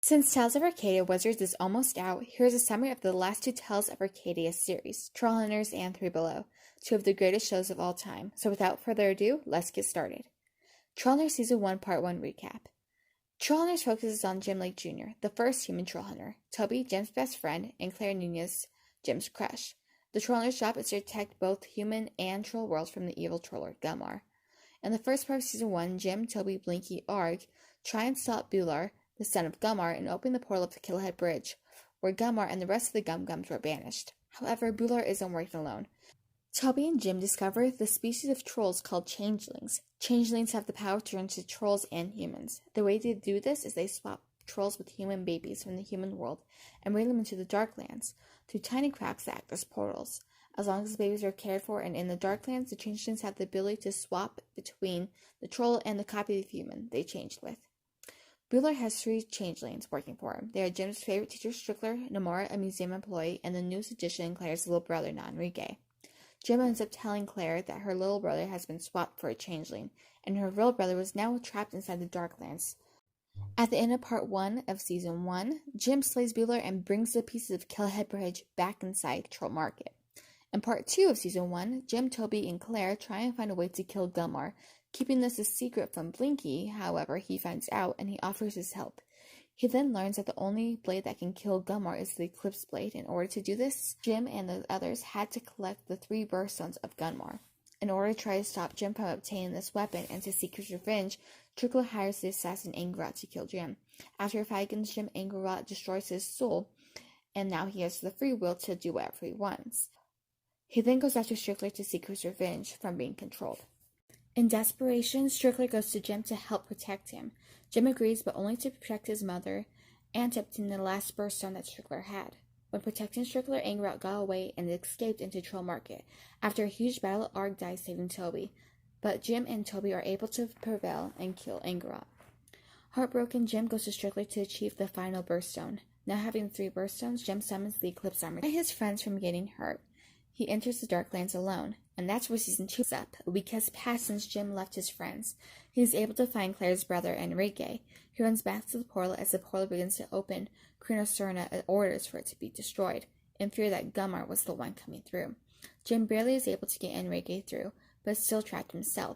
Since Tales of Arcadia Wizards is almost out, here's a summary of the last two Tales of Arcadia series, TrollHunters and 3Below, two of the greatest shows of all time. So without further ado, let's get started. Trollner Season 1 Part 1 Recap. TrollHunters focuses on Jim Lake Jr., the first human troll hunter, Toby, Jim's best friend, and Claire Nunez, Jim's crush. The Trollner's job is to protect both human and troll worlds from the evil troller, Gumar. In the first part of Season 1, Jim, Toby, Blinky, Arg try and stop Bular, the son of Gumar, and open the portal of the Killhead Bridge, where Gumar and the rest of the Gum-Gums were banished. However, Bular isn't working alone. Toby and Jim discover the species of trolls called Changelings. Changelings have the power to turn into trolls and humans. The way they do this is they swap trolls with human babies from the human world and bring them into the Darklands through tiny cracks that act as portals. As long as the babies are cared for and in the Darklands, the Changelings have the ability to swap between the troll and the copy of human they changed with. Bular has three changelings working for him. They are Jim's favorite teacher, Strickler, Namora, a museum employee, and the newest addition, Claire's little brother, Enrique. Jim ends up telling Claire that her little brother has been swapped for a changeling, and her real brother was now trapped inside the Darklands. At the end of Part 1 of Season 1, Jim slays Bular and brings the pieces of Killhead Bridge back inside Troll Market. In Part 2 of Season 1, Jim, Toby, and Claire try and find a way to kill Gumar, keeping this a secret from Blinky. However, he finds out and he offers his help. He then learns that the only blade that can kill Gumar is the Eclipse Blade. In order to do this, Jim and the others had to collect the 3 birthstones of Gumar. In order to try to stop Jim from obtaining this weapon and to seek his revenge, Strickler hires the assassin Angerot to kill Jim. After a fight against Jim, Angerot destroys his soul, and now he has the free will to do whatever he wants. He then goes after Strickler to seek his revenge from being controlled. In desperation, Strickler goes to Jim to help protect him. Jim agrees, but only to protect his mother and to obtain the last birthstone that Strickler had. When protecting Strickler, Angerot got away and escaped into Troll Market. After a huge battle, Arg dies saving Toby, but Jim and Toby are able to prevail and kill Angerot. Heartbroken, Jim goes to Strickler to achieve the final birthstone. Now having 3 birthstones, Jim summons the Eclipse Army to prevent his friends from getting hurt. He enters the Darklands alone, and that's where Season 2 is up. A week has passed since Jim left his friends. He is able to find Claire's brother, Enrique. He runs back to the portal. As the portal begins to open, Sorna orders for it to be destroyed, in fear that Gumar was the one coming through. Jim barely is able to get Enrique through, but still trapped himself.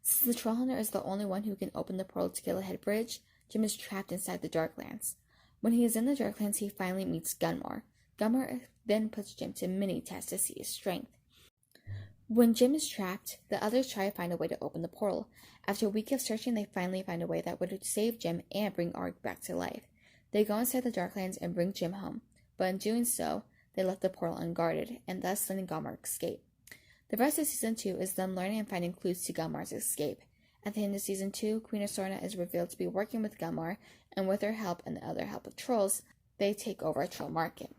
Since the Troll Hunter is the only one who can open the portal to Killhead Bridge, Jim is trapped inside the Darklands. When he is in the Darklands, he finally meets Gumar. Gumar then puts Jim to many tests to see his strength. When Jim is trapped, the others try to find a way to open the portal. After a week of searching, they finally find a way that would save Jim and bring Arg back to life. They go inside the Darklands and bring Jim home, but in doing so, they left the portal unguarded, and thus letting Gumar escape. The rest of Season 2 is them learning and finding clues to Gumar's escape. At the end of Season 2, Queen Sorna is revealed to be working with Gumar, and with her help and the other help of trolls, they take over Troll Market.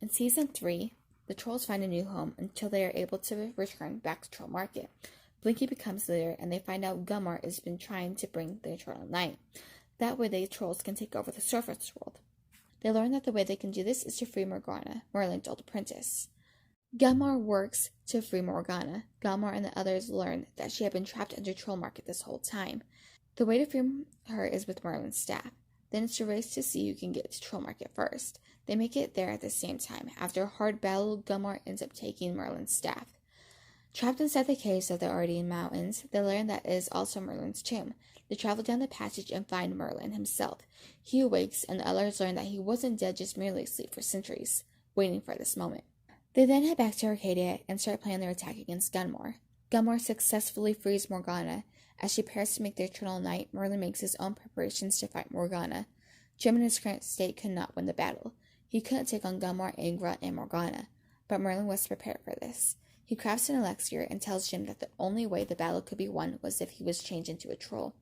In Season 3, the trolls find a new home until they are able to return back to Troll Market. Blinky becomes leader, and they find out Gumar has been trying to bring the Eternal Night. That way, the trolls can take over the surface world. They learn that the way they can do this is to free Morgana, Merlin's old apprentice. Gumar works to free Morgana. Gumar and the others learn that she had been trapped under Troll Market this whole time. The way to free her is with Merlin's staff. Then it's a race to see who can get to Troll Market first. They make it there at the same time. After a hard battle, Gumar ends up taking Merlin's staff. Trapped inside the caves of the Arcadian Mountains, they learn that it is also Merlin's tomb. They travel down the passage and find Merlin himself. He awakes, and the others learn that he wasn't dead, just merely asleep for centuries, waiting for this moment. They then head back to Arcadia and start planning their attack against Gumar. Gumar successfully frees Morgana. As she prepares to make the Eternal Night, Merlin makes his own preparations to fight Morgana. Jim in his current state could not win the battle. He couldn't take on Gumar, Angerot, and Morgana, but Merlin was prepared for this. He crafts an elixir and tells Jim that the only way the battle could be won was if he was changed into a troll.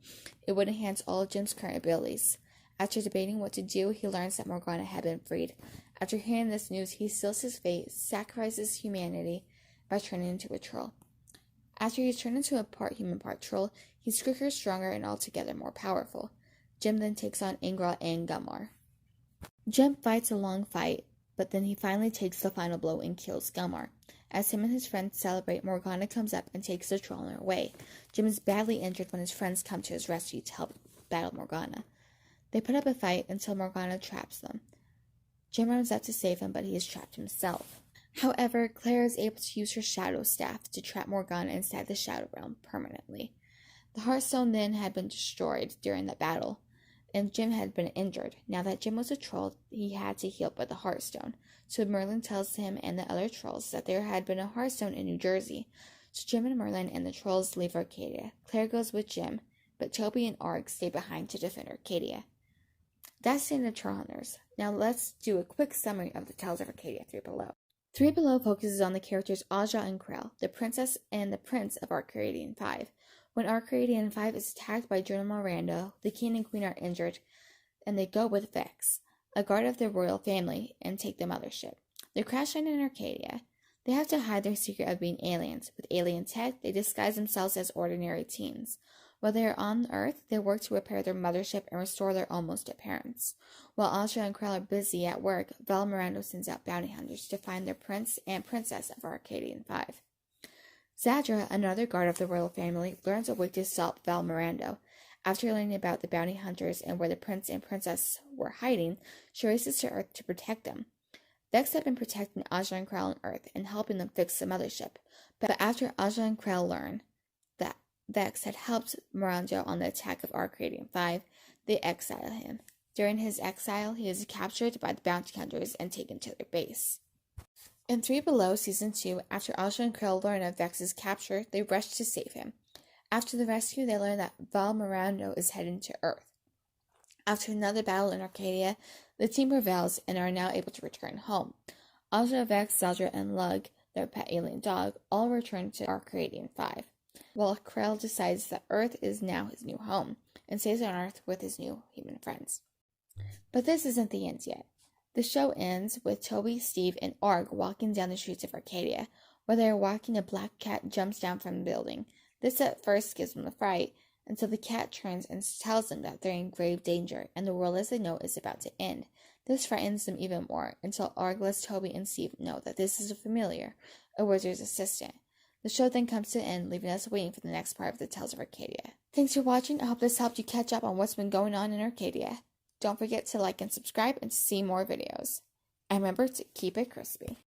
It would enhance all of Jim's current abilities. After debating what to do, he learns that Morgana had been freed. After hearing this news, he seals his fate, sacrifices humanity by turning into a troll. After he's turned into a part human, part troll, he's quicker, stronger, and altogether more powerful. Jim then takes on Angerot and Gumar. Jim fights a long fight, but then he finally takes the final blow and kills Gumar. As him and his friends celebrate, Morgana comes up and takes the Trollner away. Jim is badly injured when his friends come to his rescue to help battle Morgana. They put up a fight until Morgana traps them. Jim runs out to save him, but he is trapped himself. However, Claire is able to use her shadow staff to trap Morgana inside the Shadow Realm permanently. The Hearthstone then had been destroyed during the battle, and Jim had been injured. Now that Jim was a troll, he had to heal by the Hearthstone. So Merlin tells him and the other trolls that there had been a Hearthstone in New Jersey. So Jim and Merlin and the trolls leave Arcadia. Claire goes with Jim, but Toby and Arg stay behind to defend Arcadia. That's the end of TrollHunters. Now let's do a quick summary of the Tales of Arcadia 3Below. 3Below focuses on the characters Aja and Krell, the princess and the prince of Arcadian 5. When Arcadian 5 is attacked by General Miranda, the king and queen are injured, and they go with Vex, a guard of the royal family, and take the mothership. They crash land in Arcadia. They have to hide their secret of being aliens. With alien tech, they disguise themselves as ordinary teens. While they are on Earth, they work to repair their mothership and restore their almost appearance. While Aja and Krell are busy at work, Val Miranda sends out bounty hunters to find their prince and princess of Arcadian 5. Zadra, another guard of the royal family, learns a way to stop Val Miranda. After learning about the bounty hunters and where the prince and princess were hiding, she races to Earth to protect them. Vex had been protecting Aja and Krell on Earth and helping them fix the mothership, but after Aja and Krell learn that Vex had helped Miranda on the attack of Arcadian 5, they exile him. During his exile, he is captured by the bounty hunters and taken to their base. In 3Below Season 2, after Aja and Krell learn of Vex's capture, they rush to save him. After the rescue, they learn that Val Miranda is heading to Earth. After another battle in Arcadia, the team prevails and are now able to return home. Aja, Vex, Zadra, and Lug, their pet alien dog, all return to Arcadian 5. While Krell decides that Earth is now his new home, and stays on Earth with his new human friends. But this isn't the end yet. The show ends with Toby, Steve, and Arg walking down the streets of Arcadia. While they are walking, a black cat jumps down from the building. This at first gives them a fright, until the cat turns and tells them that they're in grave danger, and the world as they know it is about to end. This frightens them even more, until Arg lets Toby and Steve know that this is a familiar, a wizard's assistant. The show then comes to an end, leaving us waiting for the next part of the Tales of Arcadia. Thanks for watching. I hope this helped you catch up on what's been going on in Arcadia. Don't forget to like and subscribe and to see more videos. And remember to keep it crispy.